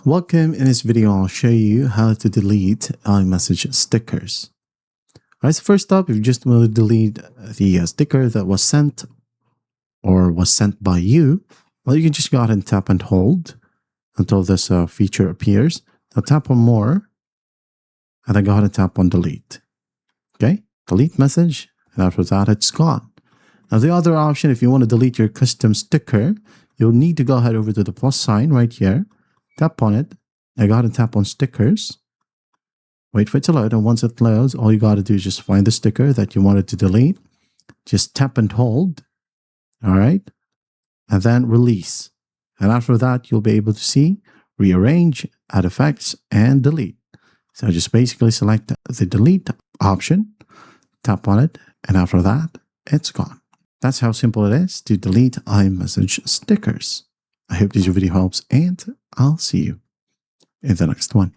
Welcome. In this video, I'll show you how to delete iMessage stickers. Alright, so first up, if you just want to delete the sticker that was sent or was sent by you, well, you can just go ahead and tap and hold until this feature appears. Now tap on more, and then go ahead and tap on delete. Okay, delete message, and after that, it's gone. Now the other option, if you want to delete your custom sticker, you'll need to go ahead over to the plus sign right here. Tap on it. I got to tap on stickers. Wait for it to load. And once it loads, all you got to do is just find the sticker that you wanted to delete. Just tap and hold. All right. And then release. And after that, you'll be able to see rearrange, add effects, and delete. So just basically select the delete option, tap on it, and after that, it's gone. That's how simple it is to delete iMessage stickers. I hope this video helps, and I'll see you in the next one.